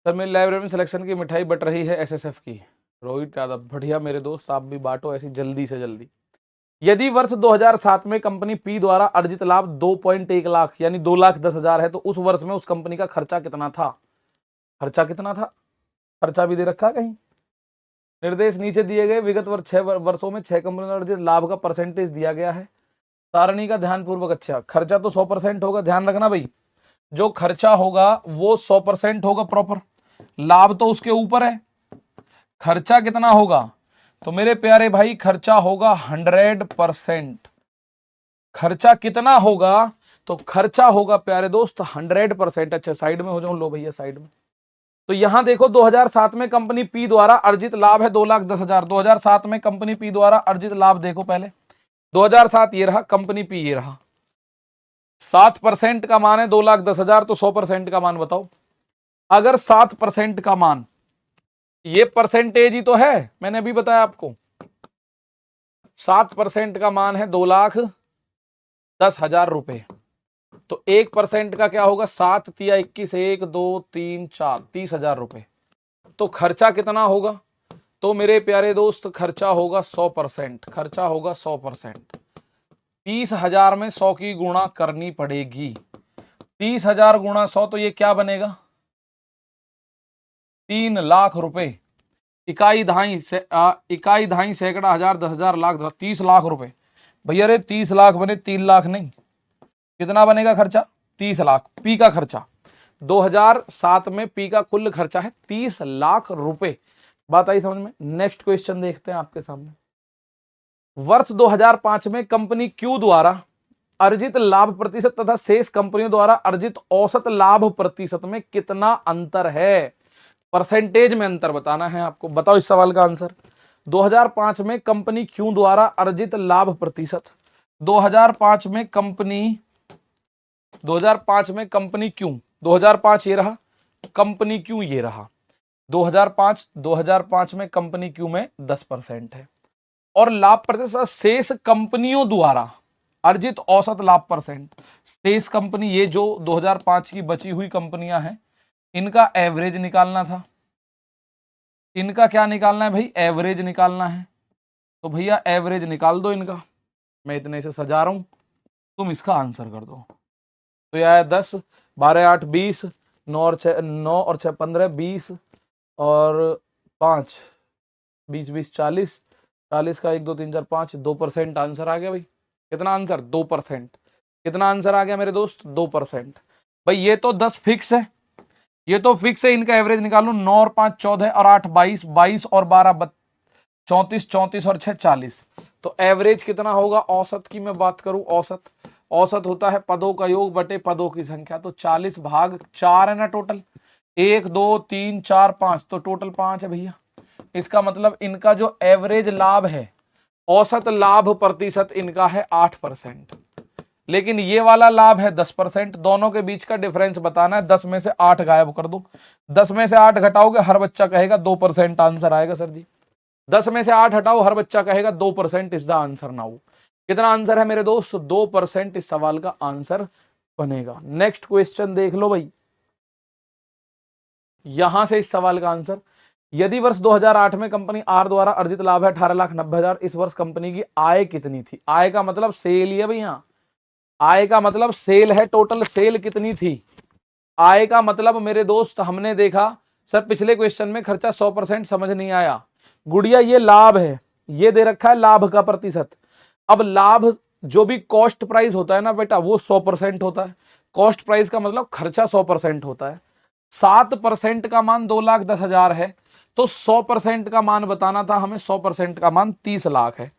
सर मेरी लाइब्रेरी में सिलेक्शन की मिठाई बट रही है एसएसएफ की। रोहित यादव, बढ़िया मेरे दोस्त, आप भी बांटो ऐसी जल्दी से जल्दी। यदि वर्ष 2007 में कंपनी पी द्वारा अर्जित लाभ 2.1 लाख यानी 2,10,000 है तो उस वर्ष में उस कंपनी का खर्चा कितना था? खर्चा कितना था? खर्चा भी दे रखा कहीं। निर्देश नीचे दिए गए विगत वर्ष 6 वर्षों में 6 कंपनियों द्वारा अर्जित लाभ का परसेंटेज दिया गया है। सारणी का ध्यानपूर्वक, अच्छा खर्चा तो 100% होगा, ध्यान रखना भाई। जो खर्चा होगा वो 100% होगा प्रॉपर, लाभ तो उसके ऊपर है। खर्चा कितना होगा? तो मेरे प्यारे भाई खर्चा होगा 100%। खर्चा कितना होगा? तो खर्चा होगा प्यारे दोस्त 100%। अच्छा साइड में हो जाऊं, लो भैया साइड में। तो यहां देखो 2007 में कंपनी पी द्वारा अर्जित लाभ है 2,10,000। 2007 में कंपनी पी द्वारा अर्जित लाभ देखो पहले, 2007 ये रहा, कंपनी पी ये रहा। 7% का मान है 2,10,000, तो 100% का मान बताओ। अगर 7% का मान, ये परसेंटेज ही तो है, मैंने अभी बताया आपको। 7% का मान है 2,10,000 रुपए, तो 1% का क्या होगा? 7 तिया 21, 1 2 3 4, 30,000 रुपए। तो खर्चा कितना होगा? तो मेरे प्यारे दोस्त खर्चा होगा 100%। खर्चा होगा 100%। 30,000 में 100 की गुणा करनी पड़ेगी। 30,000 गुणा 100, तो ये क्या बनेगा? 3 लाख रुपए। इकाई धाई से इकाई धाई सैकड़ा हजार 10,000 लाख 30 लाख रुपए। भैया रे 30 लाख बने, 3 लाख नहीं। कितना बनेगा खर्चा? 30 लाख। पी का खर्चा 2007 में पी का कुल खर्चा है 30 लाख रुपए। बात आई समझ में? नेक्स्ट क्वेश्चन देखते हैं आपके सामने। वर्ष 2005 में कंपनी क्यू द्वारा अर्जित लाभ प्रतिशत तथा शेष कंपनियों द्वारा अर्जित औसत लाभ प्रतिशत में कितना अंतर है? परसेंटेज में अंतर बताना है आपको। बताओ इस सवाल का आंसर। 2005 में कंपनी क्यू द्वारा अर्जित लाभ प्रतिशत, 2005 में कंपनी 2005 में कंपनी क्यू, 2005 ये रहा, कंपनी क्यू ये रहा। 2005 में कंपनी क्यू में 10% है। और लाभ प्रतिशत शेष कंपनियों द्वारा अर्जित औसत लाभ परसेंट, शेष कंपनी ये जो 2005 की बची हुई कंपनियां हैं इनका एवरेज निकालना था। इनका क्या निकालना है भाई? एवरेज निकालना है। तो भैया एवरेज निकाल दो इनका, मैं इतने से सजा रहा हूं, तुम इसका आंसर कर दो। तो यह है 10, 12, 8, 20, 9 और 6 15, 20 और 5, 20, 20, 40, 40 का 1 2 3 4 5, 2% आंसर आ गया भाई। कितना आंसर? 2%। कितना आंसर आ गया मेरे दोस्त? 2%। भाई ये तो 10 फिक्स है, ये तो फिक्स है, इनका एवरेज निकालो। 9 और 5 14 और 8 22, 22 और 12 34, 34 और 6 40। तो एवरेज कितना होगा? औसत की मैं बात करूं, औसत होता है पदों का योग बटे पदों की संख्या। तो 40 भाग 4 है ना टोटल, 1 2 3 4 5, तो टोटल 5 है भैया। इसका मतलब इनका जो एवरेज लाभ है, औसत लाभ प्रतिशत इनका है 8%, लेकिन ये वाला लाभ है 10%। दोनों के बीच का डिफरेंस बताना है। 10 में से 8 गायब कर दो, 10 में से 8 घटाओगे हर बच्चा कहेगा 2% आंसर आएगा सर जी। 10 में से 8 हटाओ, हर बच्चा कहेगा 2% इज द आंसर नाउ। कितना आंसर है मेरे दोस्त? 2% इस सवाल का आंसर बनेगा। नेक्स्ट क्वेश्चन देख लो भाई, यहां से इस सवाल का आंसर। यदि वर्ष 2008 में कंपनी आर द्वारा अर्जित लाभ है 18,90,000, इस वर्ष कंपनी की आय कितनी थी? आय का मतलब सेल ही है भाई, यहां आय का मतलब सेल है। टोटल सेल कितनी थी? आय का मतलब मेरे दोस्त हमने देखा सर पिछले क्वेश्चन में खर्चा 100% समझ नहीं आया। गुड़िया ये लाभ है, ये दे रखा है लाभ का प्रतिशत। अब लाभ जो भी कॉस्ट प्राइस होता है ना बेटा, वो 100% होता है। कॉस्ट प्राइस का मतलब खर्चा 100% होता है। 7% का मान 2,10,000 है, तो 100% का मान बताना था हमें, 100% का मान 30 लाख है।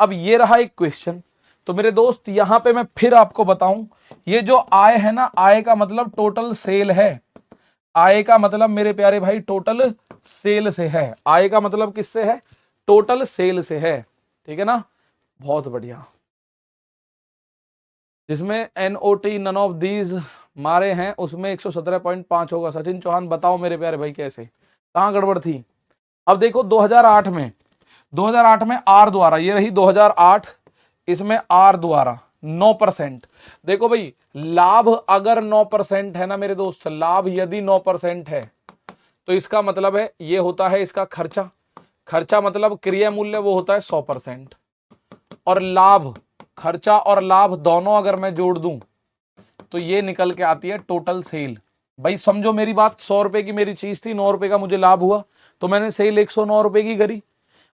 अब ये रहा एक क्वेश्चन। तो मेरे दोस्त यहां पे मैं फिर आपको बताऊं, ये जो आय है ना, आय का मतलब टोटल सेल है। आय का मतलब मेरे प्यारे भाई टोटल सेल से है। आय का मतलब किससे है? टोटल सेल से है। ठीक है ना, बहुत बढ़िया। जिसमें एनओटी नन ऑफ दीज मारे हैं उसमें 117.5 होगा। सचिन चौहान बताओ मेरे प्यारे भाई कैसे, कहां गड़बड़ थी? अब देखो 2008 में आर द्वारा, ये रही 2008, इसमें आर द्वारा 9%। देखो भाई, लाभ अगर 9% है ना मेरे दोस्त, लाभ यदि 9% है तो इसका मतलब है ये होता है इसका खर्चा। खर्चा मतलब क्रिया मूल्य वो होता है 100%। और लाभ, खर्चा और लाभ दोनों अगर मैं जोड़ दूं तो ये निकल के आती है टोटल सेल। भाई समझो मेरी बात, 100 रुपए की मेरी चीज थी, 9 रुपए का मुझे लाभ हुआ, तो मैंने सेल 109 रुपए की करी।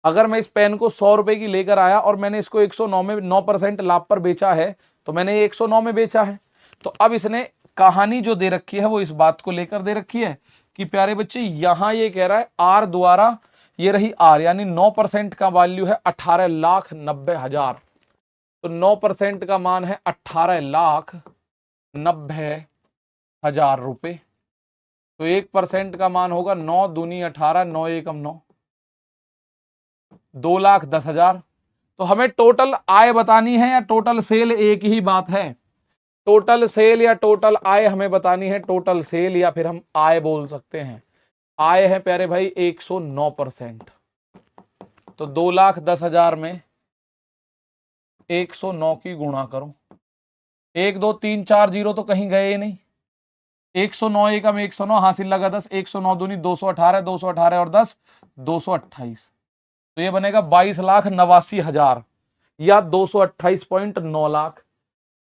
अगर मैं इस पेन को 100 रुपए की लेकर आया और मैंने इसको 109 में 9% लाभ पर बेचा है, तो मैंने ये 109 में बेचा है। तो अब इसने कहानी जो दे रखी है वो इस बात को लेकर दे रखी है कि प्यारे बच्चे यहां ये कह रहा है आर द्वारा, ये रही आर, यानी 9% का वैल्यू है 18,90,000। तो 9% का मान है 18,90,000 रुपए। तो 1% का मान होगा 9 दूनी 18, 9 एकम 9, 2,10,000। तो हमें टोटल आय बतानी है या टोटल सेल, एक ही बात है। टोटल सेल या टोटल आय हमें बतानी है। टोटल सेल या फिर हम आय बोल सकते हैं। आय है प्यारे भाई 109%। तो 2,10,000 में 109 की गुणा करो। 1 2 3 4 जीरो तो कहीं गए ही नहीं। 109 एकम 109, हासिल लगा 10, 109 दूनी 218, 218 और 10 228। तो ये बनेगा 22,89,000 या 228.9 लाख।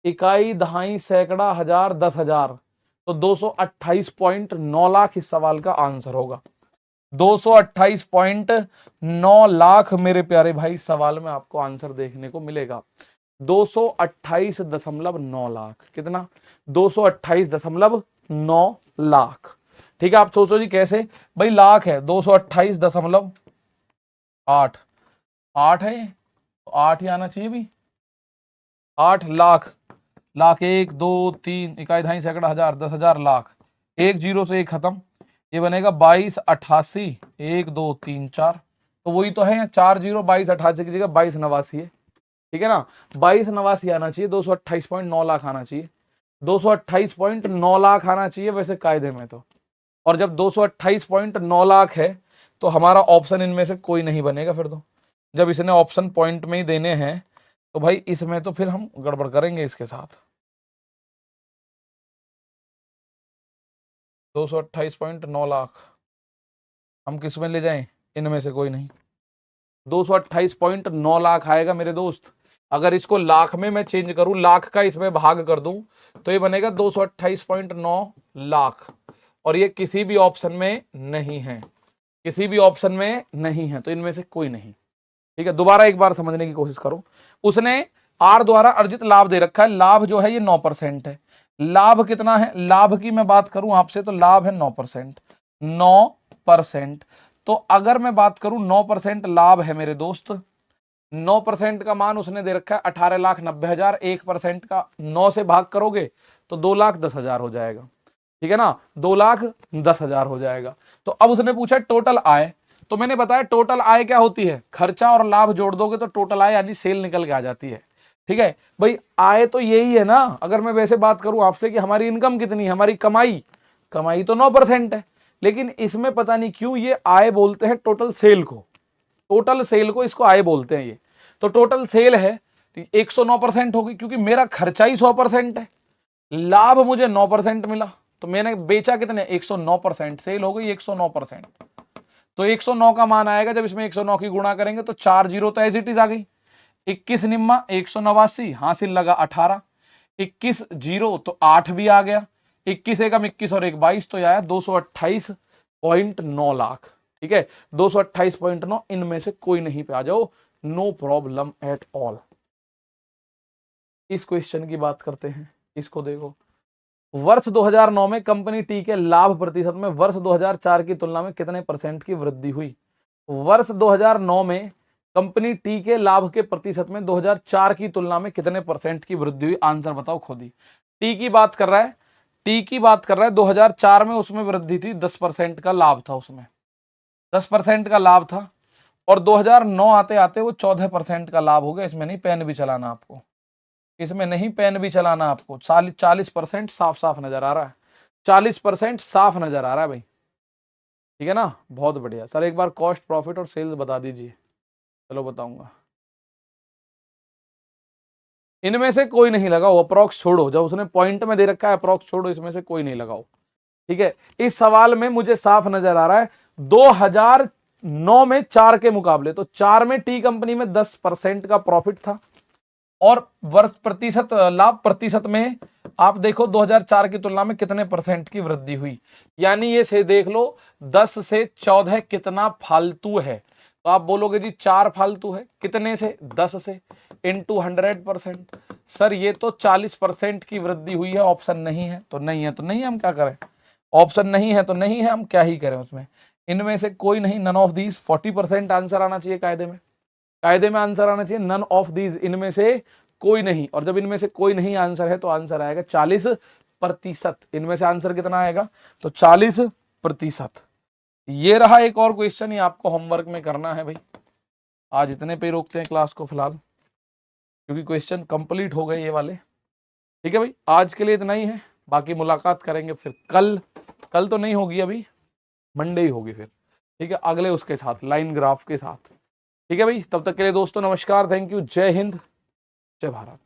इकाई, दहाई, सैकड़ा, हजार, 10,000, तो 228.9 लाख इस सवाल का आंसर होगा। 228.9 लाख मेरे प्यारे भाई सवाल में आपको आंसर देखने को मिलेगा। 228.9 लाख, कितना? 228.9 लाख। ठीक है, आप सोचो जी कैसे भाई, लाख है 228.8, 8 है ये, तो 8 ही आना चाहिए भी। 8 लाख, लाख 1 2 3, इकाई, दहाई, सैकड़ा, हजार, 10,000, लाख। एक जीरो से एक खत्म, ये बनेगा 2288, 1 2 3 4, तो वही तो है 4 जीरो, 2288 की जगह 2289 है। ठीक है ना, 2289 आना चाहिए, 228.9 लाख आना चाहिए, 228.9 लाख आना चाहिए वैसे कायदे में तो। और जब 228.9 लाख है तो हमारा ऑप्शन इनमें से कोई नहीं बनेगा फिर तो। जब इसने ऑप्शन पॉइंट में ही देने हैं तो भाई इसमें तो फिर हम गड़बड़ करेंगे इसके साथ। 228.9 लाख हम किस में ले जाएं? इनमें से कोई नहीं। 228.9 लाख आएगा मेरे दोस्त। अगर इसको लाख में मैं चेंज करूं, लाख का इसमें भाग कर दूं, तो ये बनेगा 228.9 लाख। और ये किसी भी ऑप्शन में नहीं है, किसी भी ऑप्शन में नहीं है, तो इनमें से कोई नहीं। ठीक है, दोबारा एक बार समझने की कोशिश करो। उसने आर द्वारा अर्जित लाभ दे रखा है, लाभ जो है ये 9% है। लाभ कितना है? लाभ की मैं बात करूं आपसे तो लाभ है 9%। 9%, तो अगर मैं बात करूं 9% लाभ है मेरे दोस्त, 9% का मान उसने दे रखा है 18,90,000। 1% का 9 से भाग करोगे तो 2,10,000 हो जाएगा। ठीक है ना, 2,10,000 हो जाएगा। तो अब उसने पूछा टोटल आय, तो मैंने बताया टोटल आय क्या होती है, खर्चा और लाभ जोड़ दोगे तो टोटल आय यानी सेल निकल के आ जाती है। ठीक है भाई, आय तो यही है ना। अगर मैं वैसे बात करूं आपसे कि हमारी इनकम कितनी है, हमारी कमाई, कमाई तो 9% है, लेकिन इसमें पता नहीं क्यों ये आय बोलते हैं टोटल सेल को। टोटल सेल को इसको आय बोलते हैं ये। तो टोटल सेल है तो 109% होगी, क्योंकि मेरा खर्चा ही 100% है, लाभ मुझे 9% मिला, तो मैंने बेचा कितने? 109%, सेल हो गई 109%। तो 109 का मान आएगा जब इसमें 109 की गुणा करेंगे तो 4 जीरो तो एज इट इज आ गई। 21 निम्मा 189, हासिल लगा 18, 21 जीरो तो 8 भी आ गया, 21 एकम 21 और 1 22, तो आया 228.9 लाख। ठीक है, 228.9, इनमें से कोई नहीं पे आ जाओ, नो प्रॉब्लम एट ऑल। इस क्वेश्चन की बात करते हैं, इसको देखो, वर्ष 2009 में कंपनी टी के लाभ प्रतिशत में वर्ष 2004 की तुलना में कितने % की वृद्धि हुई? वर्ष 2009 में कंपनी टी के लाभ के प्रतिशत में 2004 की तुलना में कितने % की वृद्धि हुई? आंसर बताओ खुद ही। टी की बात कर रहा है, टी की बात कर रहा है। 2004 में उसमें वृद्धि थी, 10% का लाभ था, उसमें 10% का लाभ था, और 2009 आते आते वो 14% का लाभ हो गया। इसमें नहीं पेन भी चलाना आपको, इसमें नहीं पेन भी चलाना आपको। 40% साफ साफ नजर आ रहा है, 40% साफ नजर आ रहा है भाई, ठीक है ना। बहुत बढ़िया सर, एक बार कॉस्ट प्रॉफिट और सेल्स बता दीजिए। चलो बताऊंगा। इनमें से कोई नहीं लगाओ, अप्रॉक्स छोड़ो, जब उसने पॉइंट में दे रखा है अप्रॉक्स छोड़ो, इसमें से कोई नहीं लगाओ, ठीक है। इस सवाल में मुझे साफ नजर आ रहा है 2009 में 4 के मुकाबले, तो 4 में टी कंपनी में 10% का प्रॉफिट था, और वर्ष प्रतिशत लाभ प्रतिशत में आप देखो 2004 की तुलना में कितने % की वृद्धि हुई। यानी ये से देख लो 10 से 14 कितना फालतू है, तो आप बोलोगे जी 4 फालतू है, कितने से? 10 से, इंटू 100%। सर ये तो 40% की वृद्धि हुई है, ऑप्शन नहीं है तो नहीं है, तो नहीं है, हम क्या करें? ऑप्शन नहीं है तो नहीं है, हम क्या ही करें उसमें। इनमें से कोई नहीं, नन ऑफ दीज। 40% आंसर आना चाहिए कायदे में, कायदे में आंसर आना चाहिए नन ऑफ दीज, इनमें से कोई नहीं। और जब इनमें से कोई नहीं आंसर है तो आंसर आएगा 40%। इनमें से आंसर कितना आएगा? तो 40%। ये रहा एक और क्वेश्चन, ये आपको होमवर्क में करना है भाई। आज इतने पे रोकते हैं क्लास को फिलहाल, क्योंकि क्वेश्चन कंप्लीट हो गए ये वाले, ठीक है भाई। आज के लिए इतना ही है, बाकी मुलाकात करेंगे फिर कल। कल तो नहीं होगी, अभी मंडे ही होगी फिर, ठीक है, अगले उसके साथ, लाइन ग्राफ के साथ, ठीक है भाई। तब तक के लिए दोस्तों नमस्कार, थैंक यू, जय हिंद, जय भारत।